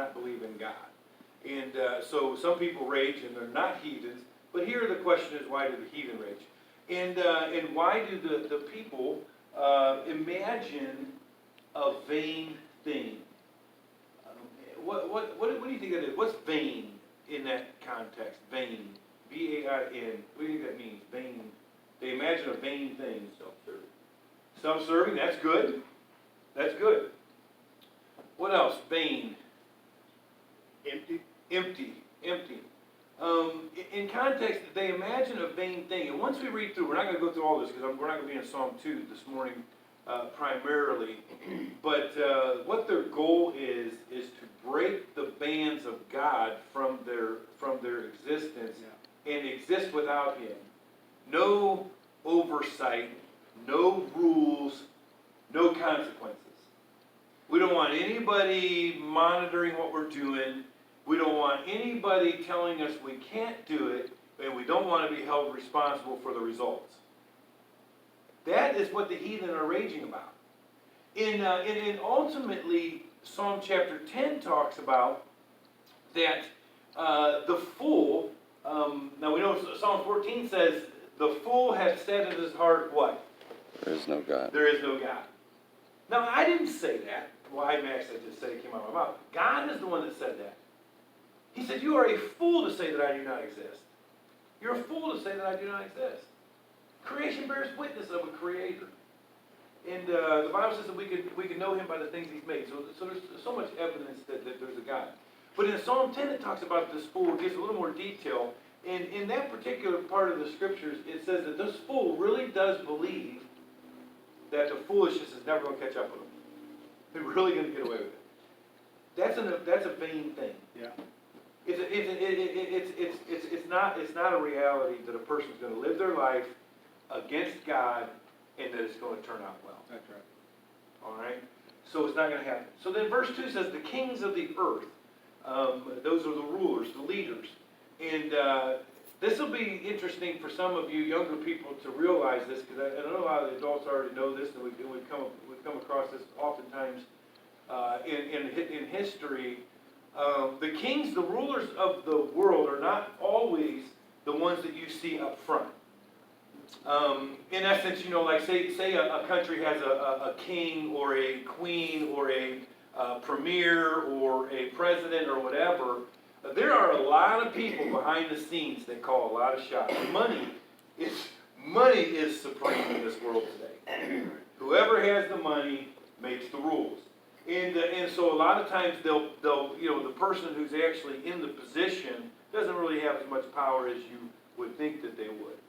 not believe in God. And so some people rage and they're not heathens. But here the question is, why do the heathen rage? And why do the people imagine a vain thing? What do you think that is? What's vain in that context? Vain. V-A-I-N. What do you think that means? Vain. They imagine a vain thing. Self-serving. Self-serving, that's good. That's good. What else? Vain. Empty. Empty. Empty. In context, they imagine a vain thing. And once we read through, we're not going to go through all this because we're not going to be in Psalm 2 this morning primarily. But what their goal is to break the bands of God from their existence and exist without Him. No oversight, no rules, no consequences. We don't want anybody monitoring what we're doing. We don't want anybody telling us we can't do it, and we don't want to be held responsible for the results. That is what the heathen are raging about. And ultimately, Psalm chapter 10 talks about that the fool, now we know Psalm 14 says, the fool has said in his heart, what? There is no God. There is no God. Now, I didn't say that. Why, Max, I just said it came out of my mouth. God is the one that said that. He said, you are a fool to say that I do not exist. You're a fool to say that I do not exist. Creation bears witness of a creator. And the Bible says that we can know him by the things he's made. So there's so much evidence that there's a God. But in Psalm 10, it talks about this fool. It gives a little more detail. And in that particular part of the scriptures, it says that this fool really does believe that the foolishness is never going to catch up with him. They're really going to get away with it. That's a vain thing. Yeah. It's not a reality that a person's going to live their life against God and that it's going to turn out well. That's right. All right? So it's not going to happen. So then verse 2 says, the kings of the earth, those are the rulers, the leaders. And this will be interesting for some of you younger people to realize this, because I know a lot of the adults already know this, and we've come across this oftentimes in history. The kings, the rulers of the world, are not always the ones that you see up front. In essence, like say a country has a king or a queen or a premier or a president or whatever. There are a lot of people behind the scenes that call a lot of shots. Money is supreme in this world today. Whoever has the money makes the rules. And so a lot of times they'll the person who's actually in the position doesn't really have as much power as you would think that they would.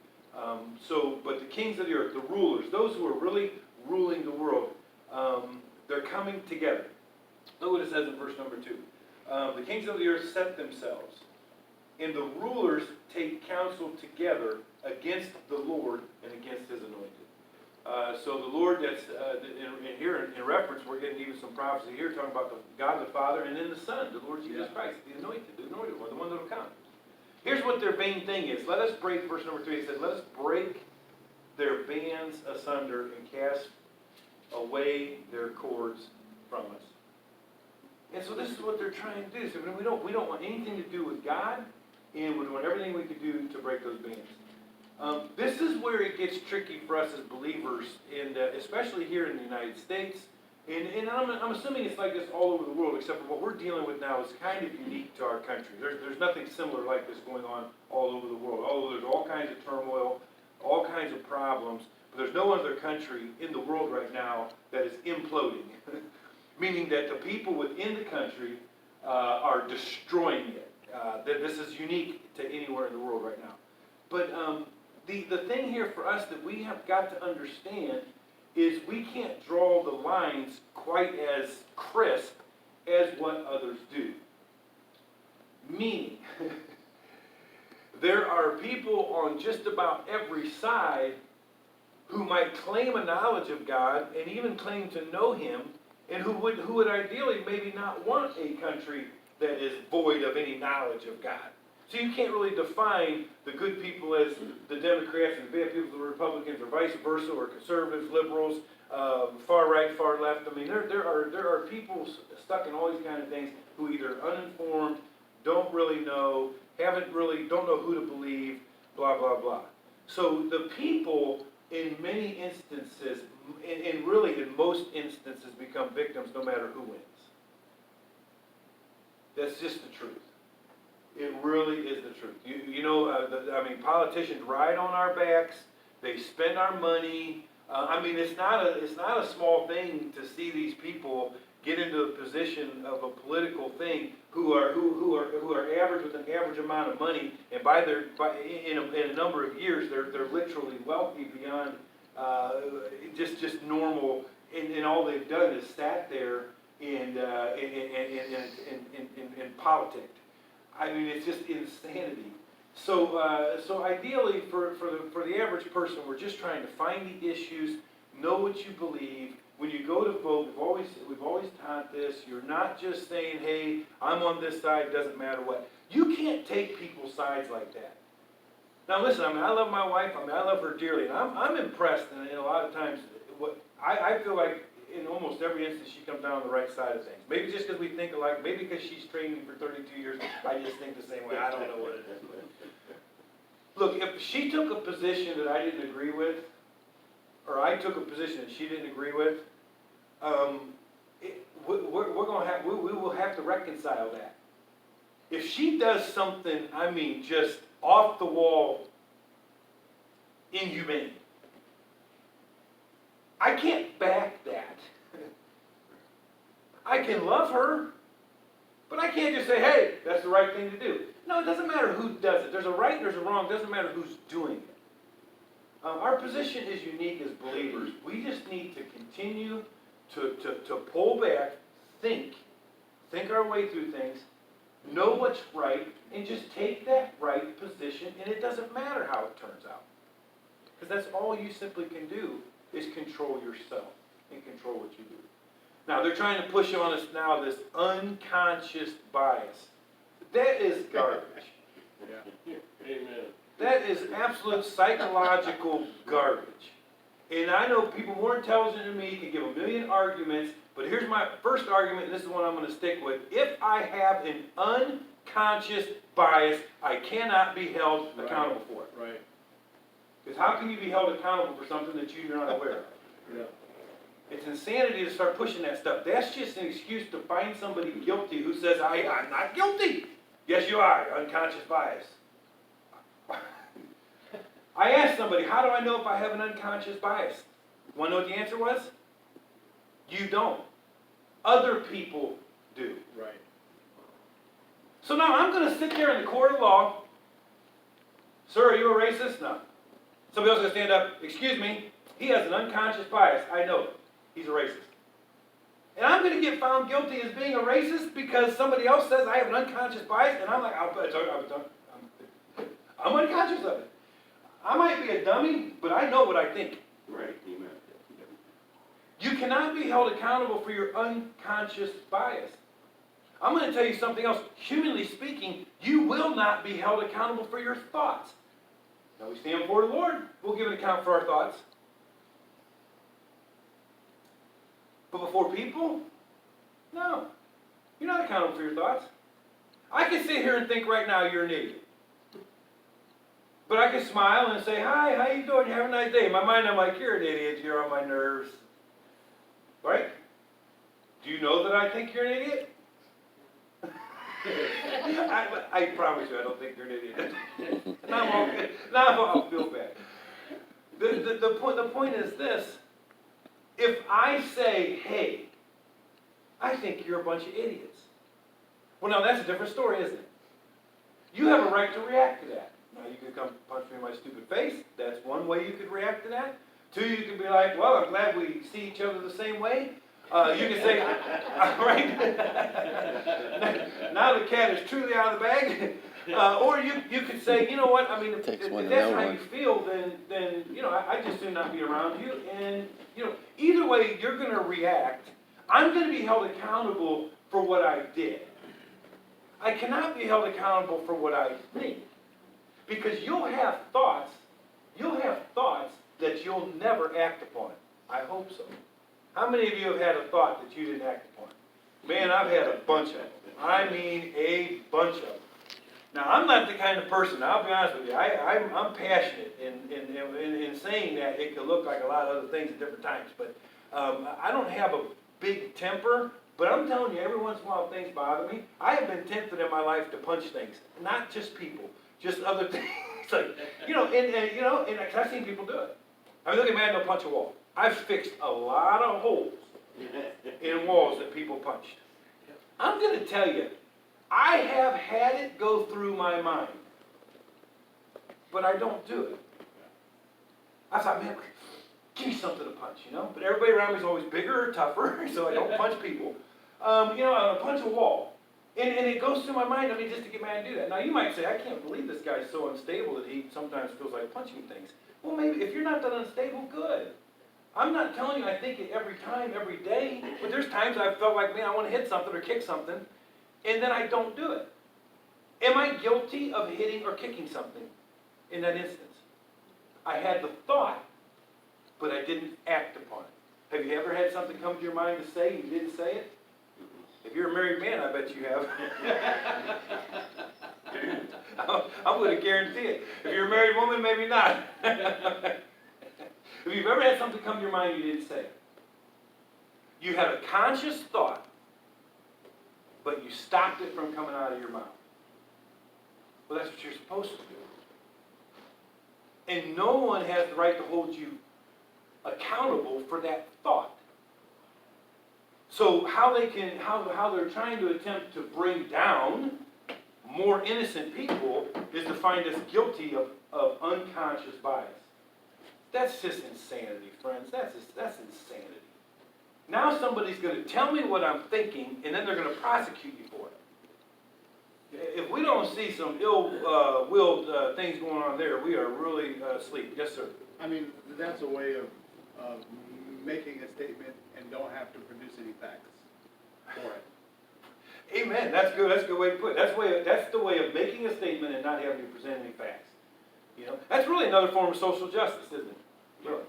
But the kings of the earth, the rulers, those who are really ruling the world, they're coming together. Look what it says in verse number 2. The kings of the earth set themselves, and the rulers take counsel together against the Lord and against His anointed. So the Lord, that's here in reference, we're getting even some prophecy here talking about the God the Father and then the Son, the Lord Jesus Christ, the anointed one, the one that will come. Here's what their vain thing is. Let us break, verse number 3, it says, let us break their bands asunder and cast away their cords from us. And so this is what they're trying to do. So we don't want anything to do with God, and we're doing everything we can do to break those bands. This is where it gets tricky for us as believers, and especially here in the United States. And I'm assuming it's like this all over the world, except for what we're dealing with now is kind of unique to our country. There's nothing similar like this going on all over the world. Although there's all kinds of turmoil, all kinds of problems, but there's no other country in the world right now that is imploding. Meaning that the people within the country are destroying it. This is unique to anywhere in the world right now. But the thing here for us that we have got to understand is we can't draw the lines quite as crisp as what others do. Meaning, there are people on just about every side who might claim a knowledge of God and even claim to know Him, and who would ideally maybe not want a country that is void of any knowledge of God. So you can't really define the good people as the Democrats and the bad people as the Republicans, or vice versa, or conservatives, liberals, far right, far left. I mean, there are people stuck in all these kind of things who either uninformed, don't really know, don't know who to believe, blah, blah, blah. So the people, in many instances, and really in most instances, become victims no matter who wins. That's just the truth. It really is the truth. I mean, politicians ride on our backs. They spend our money. I mean, it's not a small thing to see these people get into a position of a political thing who are average with an average amount of money, and in a number of years they're literally wealthy beyond just normal, and all they've done is sat there and politics. I mean, it's just insanity. So ideally, for the average person, we're just trying to find the issues, know what you believe. When you go to vote, we've always taught this. You're not just saying, "Hey, I'm on this side. Doesn't matter what." You can't take people's sides like that. Now, listen. I mean, I love my wife. I mean, I love her dearly, and I'm impressed. And a lot of times, I feel like in almost every instance, she comes down on the right side of things. Maybe just because we think alike. Maybe because she's trained me for 32 years. I just think the same way. I don't know what it is. Look, if she took a position that I didn't agree with, or I took a position that she didn't agree with, we will have to reconcile that. If she does something, I mean, just off the wall, inhumane, I can't back that. I can love her, but I can't just say, "Hey, that's the right thing to do." No, it doesn't matter who does it. There's a right and there's a wrong. It doesn't matter who's doing it. Our position is unique as believers. We just need to continue to pull back, think our way through things, know what's right, and just take that right position, and it doesn't matter how it turns out. Because that's all you simply can do is control yourself and control what you do. Now, they're trying to push on us now this unconscious bias. That is garbage. Yeah. Amen. That is absolute psychological garbage. And I know people more intelligent than me can give a million arguments, but here's my first argument, and this is the one I'm going to stick with. If I have an unconscious bias, I cannot be held accountable for it. Right. Because how can you be held accountable for something that you're not aware of? Yeah. It's insanity to start pushing that stuff. That's just an excuse to find somebody guilty who says, I'm not guilty. Yes, you are. Unconscious bias. I asked somebody, how do I know if I have an unconscious bias? Want to know what the answer was? You don't. Other people do. Right. So now I'm going to sit there in the court of law. Sir, are you a racist? No. Somebody else is going to stand up. Excuse me. He has an unconscious bias. I know it. He's a racist. And I'm going to get found guilty as being a racist because somebody else says I have an unconscious bias, and I'm like, I'm unconscious of it. I might be a dummy, but I know what I think. Right. Amen. You cannot be held accountable for your unconscious bias. I'm going to tell you something else. Humanly speaking, you will not be held accountable for your thoughts. Now we stand before the Lord. We'll give an account for our thoughts. But before people, no. You're not accountable for your thoughts. I can sit here and think right now you're an idiot. But I can smile and say, "Hi, how you doing? You have a nice day." In my mind, I'm like, "You're an idiot. You're on my nerves." Right? Do you know that I think you're an idiot? I promise you I don't think you're an idiot. Now I'll feel bad. The point is this. If I say, "Hey, I think you're a bunch of idiots." Well, now that's a different story, isn't it? You have a right to react to that. Now, you can come punch me in my stupid face. That's one way you could react to that. Two, you can be like, "Well, I'm glad we see each other the same way." You can say, right? Now the cat is truly out of the bag. Or you could say, "You know what? I mean, if that's how you feel, then I just do not be around you." And either way, you're going to react. I'm going to be held accountable for what I did. I cannot be held accountable for what I think, because you'll have thoughts that you'll never act upon. I hope so. How many of you have had a thought that you didn't act upon? Man, I've had a bunch of them. I mean, a bunch of them. Now, I'm not the kind of person, I'll be honest with you, I'm passionate in saying that. It could look like a lot of other things at different times, but I don't have a big temper, but I'm telling you, every once in a while things bother me. I have been tempted in my life to punch things, not just people, just other things. Like, and I've seen people do it. I mean, look at man, they'll punch a wall. I've fixed a lot of holes in walls that people punched. I'm going to tell you, I have had it go through my mind, but I don't do it. I thought, man, give me something to punch, But everybody around me is always bigger or tougher, so I don't punch people. I punch a wall. And it goes through my mind, just to get mad and do that. Now, you might say, I can't believe this guy's so unstable that he sometimes feels like punching things. Well, maybe if you're not that unstable, good. I'm not telling you I think it every time, every day, but there's times I've felt like, man, I want to hit something or kick something, and then I don't do it. Am I guilty of hitting or kicking something in that instance? I had the thought, but I didn't act upon it. Have you ever had something come to your mind to say and you didn't say it? If you're a married man, I bet you have. I'm going to guarantee it. If you're a married woman, maybe not. If you've ever had something come to your mind and you didn't say it, you had a conscious thought, but you stopped it from coming out of your mouth. Well, that's what you're supposed to do. And no one has the right to hold you accountable for that thought. So how they're trying to attempt to bring down more innocent people is to find us guilty of unconscious bias. That's just insanity, friends. That's insanity. Now somebody's going to tell me what I'm thinking, and then they're going to prosecute you for it. If we don't see some ill-willed things going on there, we are really asleep. Yes, sir. That's a way of making a statement and don't have to produce any facts for it. Amen. That's good. That's a good way to put it. That's the way of making a statement and not having to present any facts. That's really another form of social justice, isn't it? Really.